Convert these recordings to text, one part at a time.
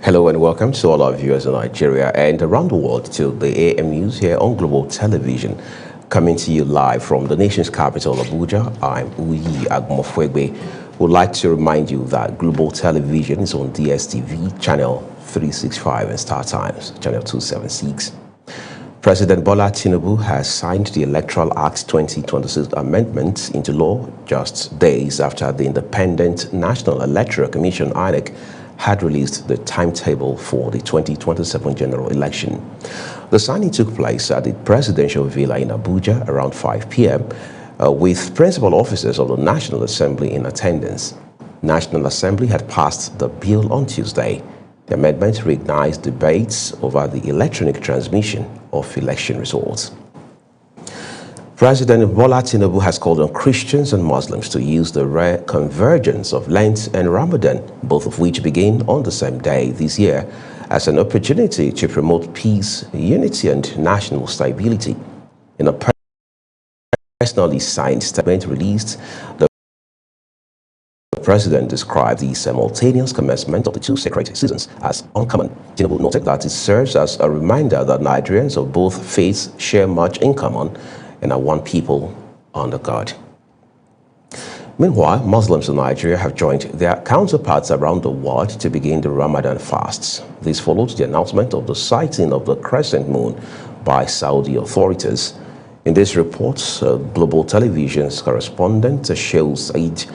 Hello and welcome to all our viewers in Nigeria and around the world to the AM News here on Global Television. Coming to you live from the nation's capital, Abuja, I'm Uyi Agmofwegbe. Would like to remind you that Global Television is on DSTV, channel 365 and Star Times, channel 276. President Bola Tinubu has signed the Electoral Act 2026 amendment into law just days after the Independent National Electoral Commission, INEC, had released the timetable for the 2027 general election. The signing took place at the Presidential Villa in Abuja around 5 p.m. With principal officers of the National Assembly in attendance. National Assembly had passed the bill on Tuesday. The amendment reignites debates over the electronic transmission of election results. President Bola Tinubu has called on Christians and Muslims to use the rare convergence of Lent and Ramadan, both of which begin on the same day this year, as an opportunity to promote peace, unity, and national stability. In a personally signed statement released, the President described the simultaneous commencement of the two sacred seasons as uncommon. Tinubu noted that it serves as a reminder that Nigerians of both faiths share much in common and are one people under God. Meanwhile, Muslims in Nigeria have joined their counterparts around the world to begin the Ramadan fasts. This followed the announcement of the sighting of the crescent moon by Saudi authorities. In this report, Global Television's correspondent Shehu Said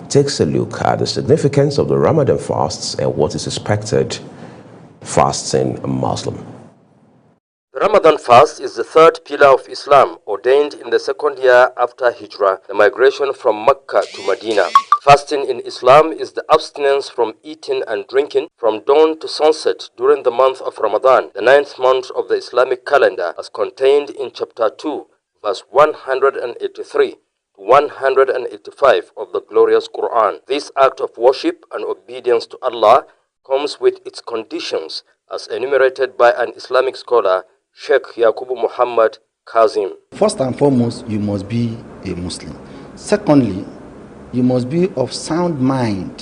takes a look at the significance of the Ramadan fasts and what is expected fasting a Muslim. The Ramadan fast is the third pillar of Islam, ordained in the second year after Hijrah, the migration from Mecca to Medina. Fasting in Islam is the abstinence from eating and drinking from dawn to sunset during the month of Ramadan, the 9th month of the Islamic calendar, as contained in chapter 2, verse 183 to 185 of the glorious Quran. This act of worship and obedience to Allah comes with its conditions as enumerated by an Islamic scholar, Sheikh Yakubu Muhammad Kazim. First and foremost, you must be a Muslim. Secondly, you must be of sound mind,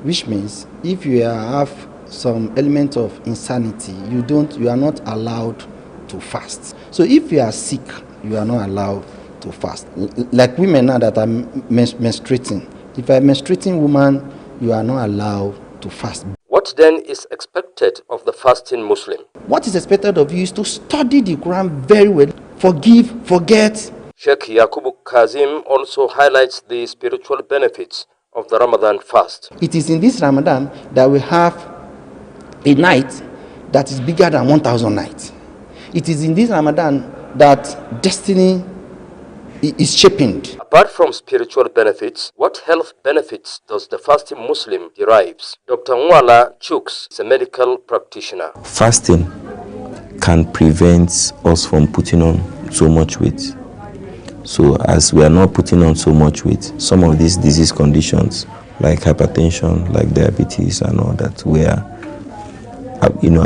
which means if you have some element of insanity, you are not allowed to fast. So if you are sick, you are not allowed to fast. Like women now that are menstruating. If you are a menstruating woman, you are not allowed to fast. What then is expected of the fasting Muslim? What is expected of you is to study the Quran very well, forgive, forget. Sheikh Yakubu Kazim also highlights the spiritual benefits of the Ramadan fast. It is in this Ramadan that we have a night that is bigger than 1,000 nights. It is in this Ramadan that destiny is shaping. Apart from spiritual benefits, what health benefits does the fasting Muslim derives? Dr. Nwala Chuks is a medical practitioner. Fasting can prevent us from putting on so much weight. So as we are not putting on so much weight, some of these disease conditions like hypertension, like diabetes and all that, we are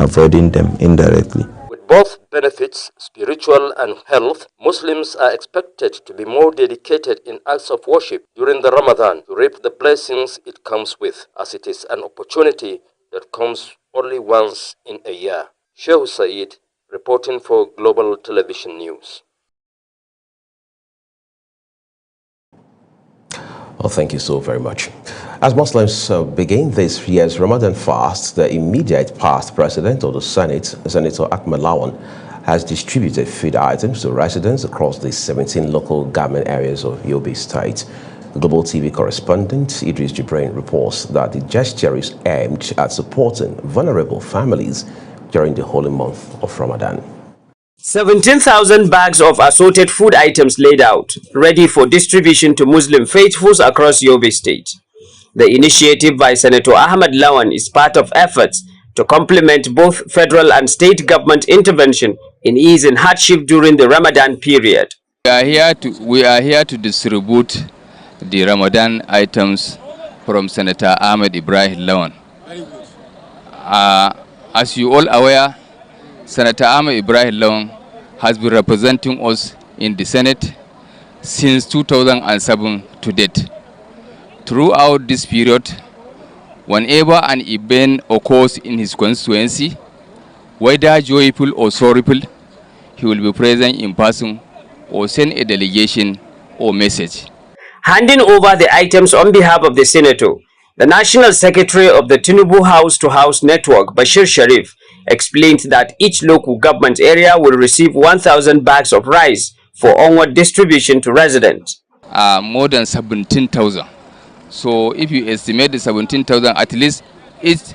avoiding them indirectly. Both benefits, spiritual and health, Muslims are expected to be more dedicated in acts of worship during the Ramadan to reap the blessings it comes with, as it is an opportunity that comes only once in a year. Shehu Said, reporting for Global Television News. Well, thank you so very much. As Muslims begin this year's Ramadan fast, the immediate past president of the Senate, Senator Ahmed Lawan, has distributed food items to residents across the 17 local government areas of Yobe State. The Global TV correspondent Idris Jibrain reports that the gesture is aimed at supporting vulnerable families during the holy month of Ramadan. 17,000 bags of assorted food items laid out, ready for distribution to Muslim faithfuls across Yobe State. The initiative by Senator Ahmed Lawan is part of efforts to complement both federal and state government intervention in easing hardship during the Ramadan period. We are here to distribute the Ramadan items from Senator Ahmed Ibrahim Lawan. As you all aware, Senator Ahmed Ibrahim Lawan has been representing us in the Senate since 2007 to date. Throughout this period, Whenever an event occurs in his constituency, whether joyful or sorrowful, he will be present in person or send a delegation or message. Handing over the items on behalf of the senator, the National Secretary of the Tinubu House-to-House Network, Bashir Sharif, explained that each local government area will receive 1,000 bags of rice for onward distribution to residents. More than 17,000. So if you estimate the 17,000, at least each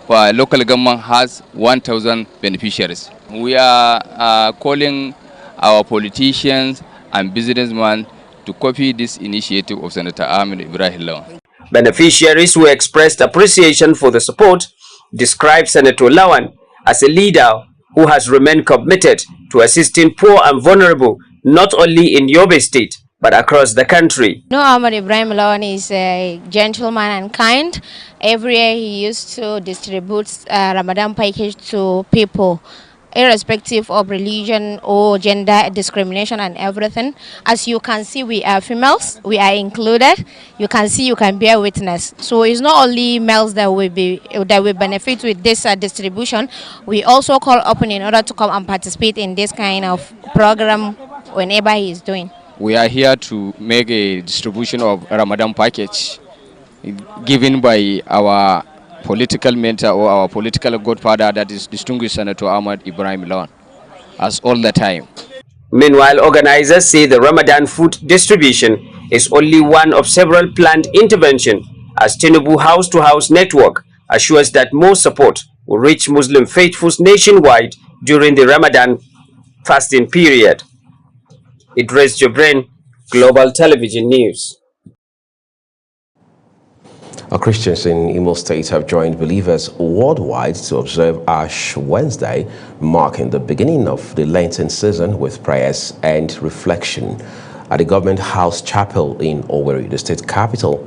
local government has 1,000 beneficiaries. We are calling our politicians and businessmen to copy this initiative of Senator Ahmed Ibrahim Lawan. Beneficiaries who expressed appreciation for the support described Senator Lawan as a leader who has remained committed to assisting poor and vulnerable not only in Yobe State but across the country. No, Ahmed Ibrahim Lawan is a gentleman and kind. Every year he used to distribute Ramadan package to people, irrespective of religion or gender discrimination and everything. As you can see, we are females, we are included. You can see, you can bear witness. So it's not only males that will benefit with this distribution. We also call upon in order to come and participate in this kind of program whenever he is doing. We are here to make a distribution of Ramadan package given by our political mentor or our political godfather, that is distinguished Senator Ahmed Ibrahim Lawan, as all the time. Meanwhile, organizers say the Ramadan food distribution is only one of several planned interventions as Tinubu House-to-House Network assures that more support will reach Muslim faithfuls nationwide during the Ramadan fasting period. Idris Jibrin, Global Television News. Christians in Imo State have joined believers worldwide to observe Ash Wednesday, marking the beginning of the Lenten season with prayers and reflection. At the Government House Chapel in Owerri, the state capital,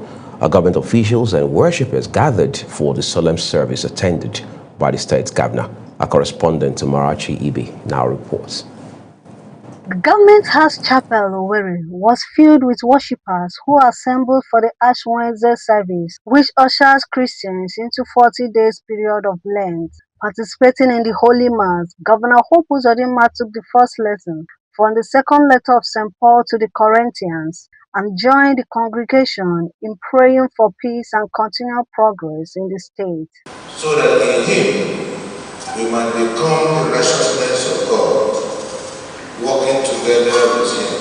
government officials and worshippers gathered for the solemn service attended by the state governor. Our correspondent Marachi Ibe now reports. The Government House Chapel, Owerri, was filled with worshippers who assembled for the Ash Wednesday service, which ushers Christians into 40 days period of Lent. Participating in the Holy Mass, Governor Hope Uzodinma took the first lesson from the second letter of St. Paul to the Corinthians and joined the congregation in praying for peace and continual progress in the state. So that in Him we might become the righteousness of God, working together with Him.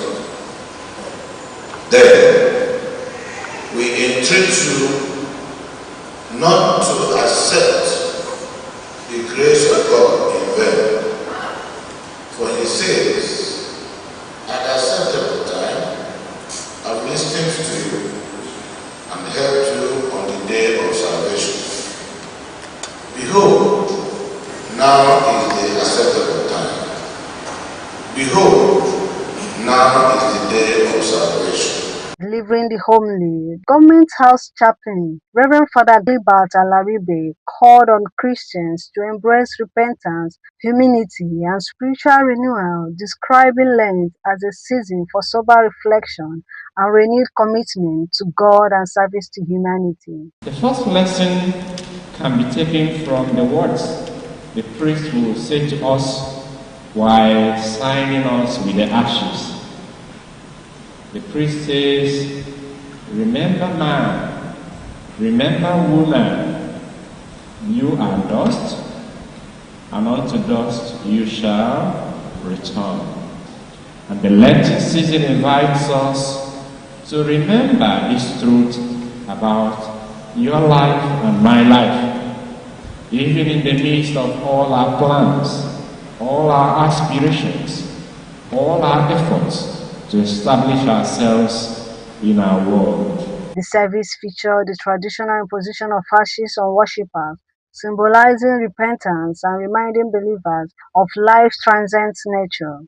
Then we entreat you not to accept the grace of God in vain. For He says, at the acceptable time, I've listened to you and helped you on the day of salvation. Behold, now is the acceptable time. Behold, now is the day of salvation. Delivering the homily, Government House Chaplain, Reverend Father Gilbert Alaribe, called on Christians to embrace repentance, humility, and spiritual renewal, describing Lent as a season for sober reflection and renewed commitment to God and service to humanity. The first lesson can be taken from the words the priest will say to us while signing us with the ashes. The priest says, remember man, remember woman, you are dust, and unto dust you shall return. And the Lenten season invites us to remember this truth about your life and my life, even in the midst of all our plans, all our aspirations, all our efforts to establish ourselves in our world. The service featured the traditional imposition of ashes on worshippers, symbolizing repentance and reminding believers of life's transient nature.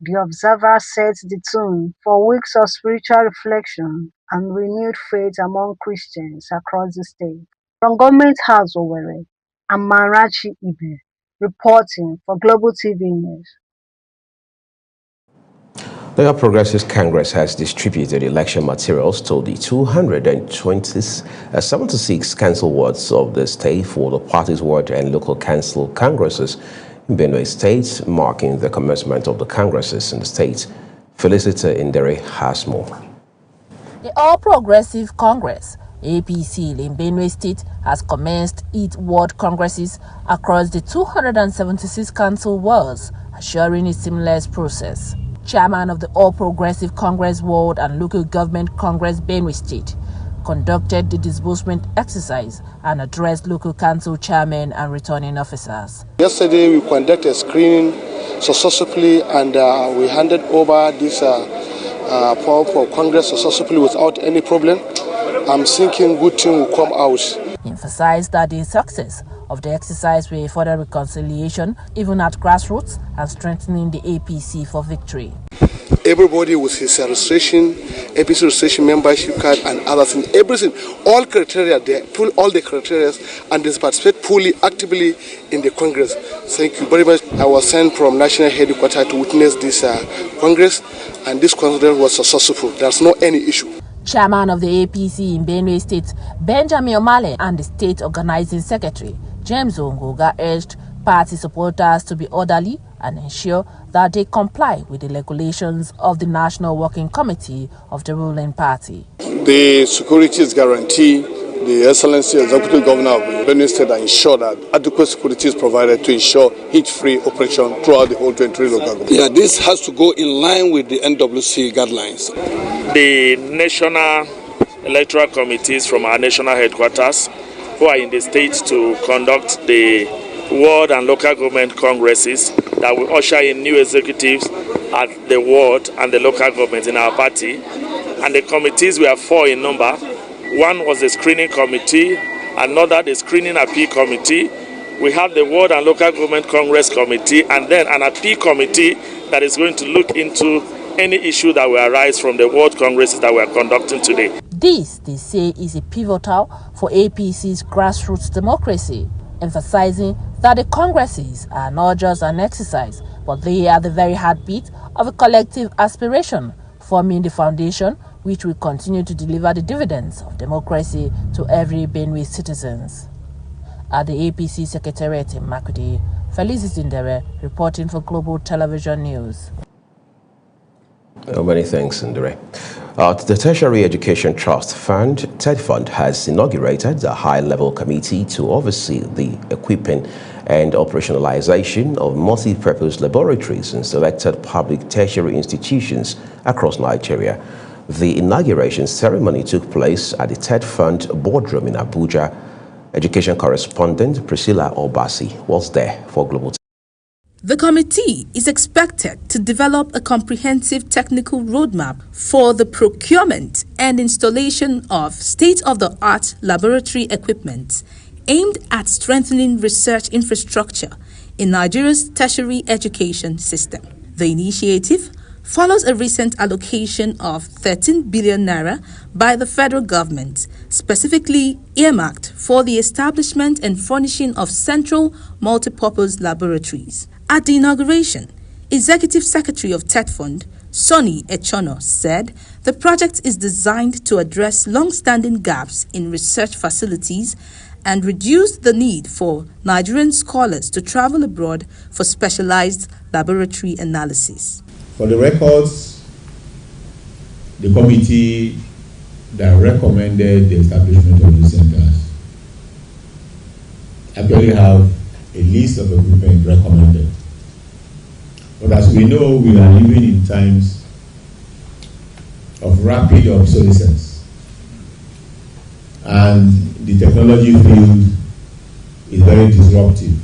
The observer set the tone for weeks of spiritual reflection and renewed faith among Christians across the state. From Government House, Owerri, I'm Marachi Ibe, reporting for Global TV News. The All Progressives Congress has distributed election materials to the 276 council wards of the state for the party's ward and local council congresses in Benue State, marking the commencement of the congresses in the state. Felicita Indere has more. The All Progressive Congress, APC in Benue State, has commenced its ward congresses across the 276 council wards, assuring a seamless process. Chairman of the All Progressive Congress Ward and Local Government Congress Benue State conducted the disbursement exercise and addressed local council chairmen and returning officers. Yesterday we conducted a screening successfully and we handed over this form for Congress successfully without any problem. I'm thinking good thing will come out. He emphasized that the success of the exercise will further reconciliation even at grassroots and strengthening the APC for victory. Everybody with his registration, APC registration membership card and other things, everything, all criteria, they pull all the criteria and they participate fully, actively in the Congress. Thank you very much. I was sent from national headquarters to witness this Congress, and this Congress was successful. There's no any issue. Chairman of the APC in Benue State, Benjamin Omale, and the State Organizing Secretary, James Ongoga, urged party supporters to be orderly and ensure that they comply with the regulations of the National Working Committee of the ruling party. The security is guaranteed. The Excellency Executive Governor of Benue State ensure that adequate security is provided to ensure hitch-free operation throughout the whole 23 local government. Yeah, this has to go in line with the NWC guidelines. The national electoral committees from our national headquarters who are in the state to conduct the ward and local government congresses that will usher in new executives at the ward and the local government in our party. And the committees were 4 in number. One was the screening committee, another the screening appeal committee. We have the ward and local government congress committee, and then an appeal committee that is going to look into any issue that will arise from the ward congresses that we are conducting today. This, they say, is a pivotal for APC's grassroots democracy, emphasizing that the congresses are not just an exercise, but they are the very heartbeat of a collective aspiration, forming the foundation which will continue to deliver the dividends of democracy to every Benue citizens. At the APC Secretariat in Makurdi, Felicita Indere reporting for Global Television News. Many thanks, Indere. The Tertiary Education Trust Fund, TED Fund, has inaugurated a high-level committee to oversee the equipping and operationalization of multi-purpose laboratories in selected public tertiary institutions across Nigeria. The inauguration ceremony took place at the TED Fund boardroom in Abuja. Education correspondent Priscilla Obasi was there for Global. The committee is expected to develop a comprehensive technical roadmap for the procurement and installation of state-of-the-art laboratory equipment aimed at strengthening research infrastructure in Nigeria's tertiary education system. The initiative follows a recent allocation of 13 billion naira by the federal government, specifically earmarked for the establishment and furnishing of central multipurpose laboratories. At the inauguration, Executive Secretary of TED Fund, Sonny Echono, said the project is designed to address long-standing gaps in research facilities and reduce the need for Nigerian scholars to travel abroad for specialized laboratory analysis. For the records, the committee that recommended the establishment of these centers actually have a list of equipment recommended. But as we know, we are living in times of rapid obsolescence, and the technology field is very disruptive.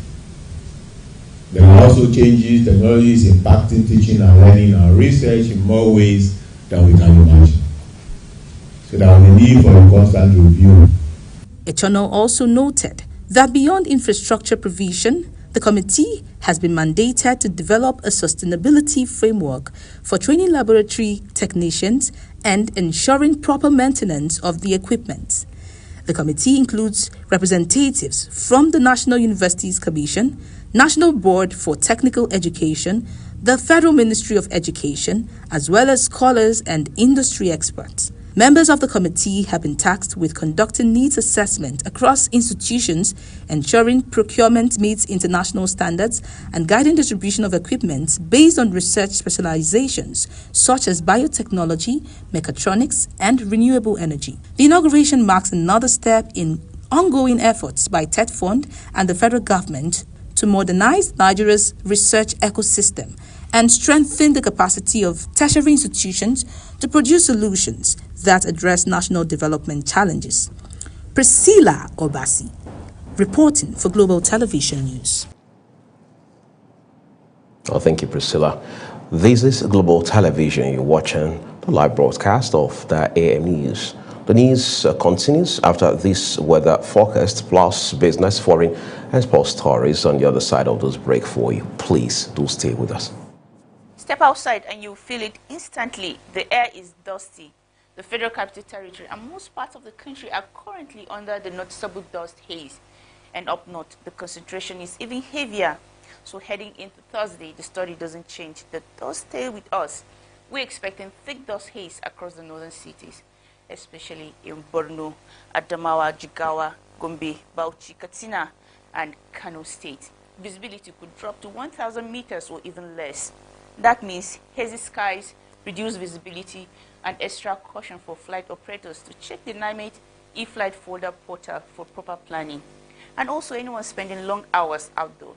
There are also changes. Technology is impacting teaching and learning and research in more ways than we can imagine. So there will be need for a constant review. Echono also noted that beyond infrastructure provision, the committee has been mandated to develop a sustainability framework for training laboratory technicians and ensuring proper maintenance of the equipment. The committee includes representatives from the National Universities Commission, National Board for Technical Education, the Federal Ministry of Education, as well as scholars and industry experts. Members of the committee have been tasked with conducting needs assessment across institutions, ensuring procurement meets international standards, and guiding distribution of equipment based on research specializations such as biotechnology, mechatronics, and renewable energy. The inauguration marks another step in ongoing efforts by TED Fund and the federal government to modernize Nigeria's research ecosystem and strengthen the capacity of tertiary institutions to produce solutions that address national development challenges. Priscilla Obasi, reporting for Global Television News. Oh, thank you, Priscilla. This is Global Television. You're watching the live broadcast of the AM News. The news continues after this weather forecast plus business, foreign and sports stories on the other side of this break for you. Please do stay with us. Step outside and you feel it instantly. The air is dusty. The Federal Capital Territory and most parts of the country are currently under the noticeable dust haze. And up north, the concentration is even heavier. So heading into Thursday, the story doesn't change. The dust stay with us. We're expecting thick dust haze across the northern cities, especially in Borno, Adamawa, Jigawa, Gombe, Bauchi, Katsina, and Kano State. Visibility could drop to 1,000 meters or even less. That means hazy skies, reduced visibility, and extra caution for flight operators to check the NIMET e-flight folder portal for proper planning. And also anyone spending long hours outdoors.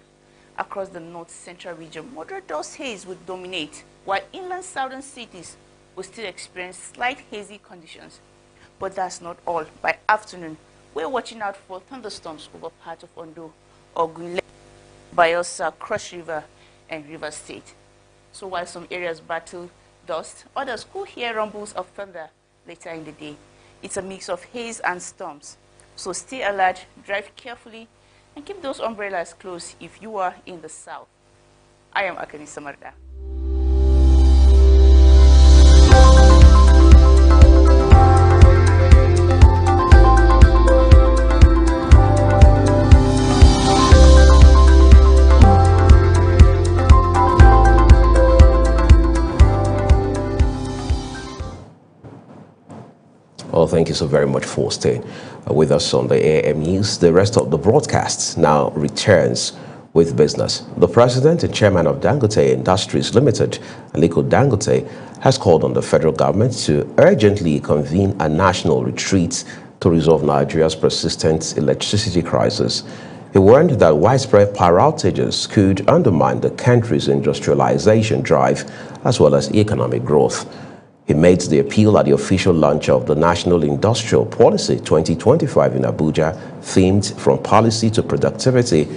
Across the north-central region, moderate dust haze would dominate, while inland southern cities will still experience slight hazy conditions. But that's not all. By afternoon, we're watching out for thunderstorms over part of Ondo, Ogun, Bayelsa, Cross River, and River State. So while some areas battle dust, others could hear rumbles of thunder later in the day. It's a mix of haze and storms. So stay alert, drive carefully, and keep those umbrellas close if you are in the south. I am Akani Samarda. Well, thank you so very much for staying with us on the AM News. The rest of the broadcasts now returns with business. The president and chairman of Dangote Industries Limited, Aliko Dangote, has called on the federal government to urgently convene a national retreat to resolve Nigeria's persistent electricity crisis. He warned that widespread power outages could undermine the country's industrialization drive as well as economic growth. He made the appeal at the official launch of the National Industrial Policy 2025 in Abuja, themed From Policy to Productivity,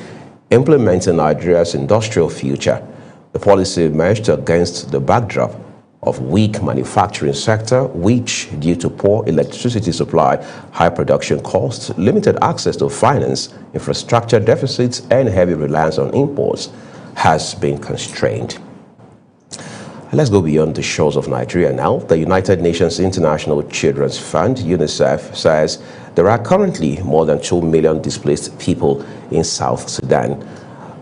implementing Nigeria's industrial future. The policy emerged against the backdrop of weak manufacturing sector, which, due to poor electricity supply, high production costs, limited access to finance, infrastructure deficits, and heavy reliance on imports, has been constrained. Let's go beyond the shores of Nigeria now. The United Nations International Children's Fund, UNICEF, says there are currently more than 2 million displaced people in South Sudan.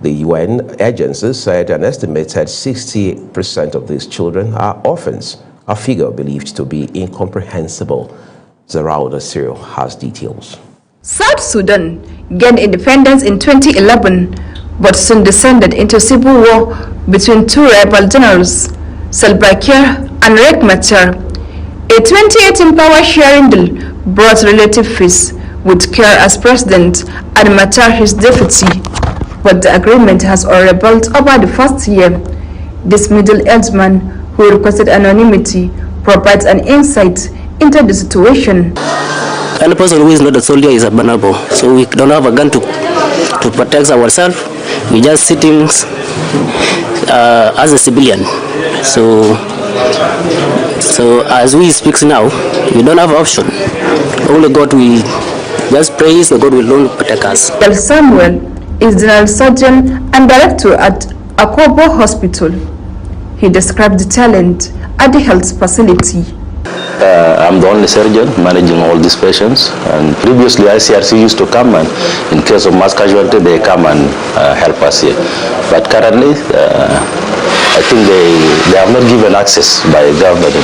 The UN agency said an estimated 60% of these children are orphans, a figure believed to be incomprehensible. Zaraoda Cyril has details. South Sudan gained independence in 2011, but soon descended into civil war between two rival generals, Salva Kiir and Riek Machar. A 2018 power-sharing deal brought relative peace, with Kiir as president and Machar his deputy. But the agreement has unraveled over the first year. This middle-aged man, who requested anonymity, provides an insight into the situation. Any person who is not a soldier is vulnerable, so we don't have a gun to protect ourselves. We just sitting as a civilian. So as we speak now, we don't have option. Only God we just praise, the God will alone protect us. Samuel is general surgeon and director at Akobo Hospital. He described the talent at the health facility. I'm the only surgeon managing all these patients, and previously ICRC used to come, and in case of mass casualty they come and help us here. But currently I think they have not given access by government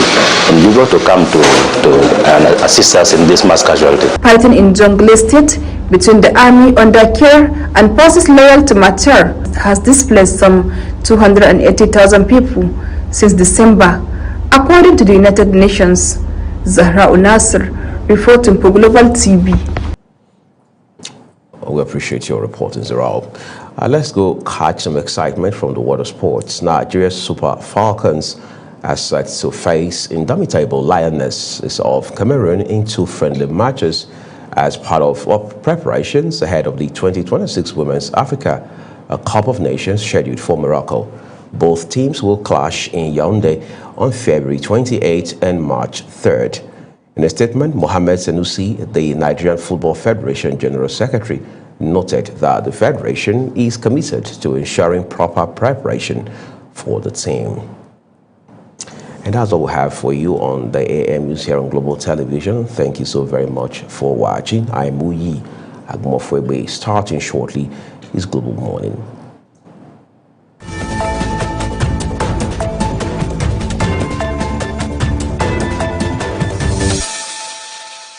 in Juba to come to assist us in this mass casualty. Fighting in Jonglei State between the army under Kir and forces loyal to Machar has displaced some 280,000 people since December, according to the United Nations. Zahra Unasir, reporting for Global TV. We appreciate your reporting, Zahra. Let's go catch some excitement from the world of sports. Nigeria's Super Falcons are set to face indomitable Lionesses of Cameroon in 2 friendly matches as part of preparations ahead of the 2026 Women's Africa Cup of Nations scheduled for Morocco. Both teams will clash in Yaoundé on February 28 and March 3rd. In a statement, Mohamed Sanusi, the Nigerian Football Federation General Secretary, noted that the Federation is committed to ensuring proper preparation for the team. And that's all we have for you on the AM News here on Global Television. Thank you so very much for watching. I'm Uyi Agmofwebe. Starting shortly is Global Morning.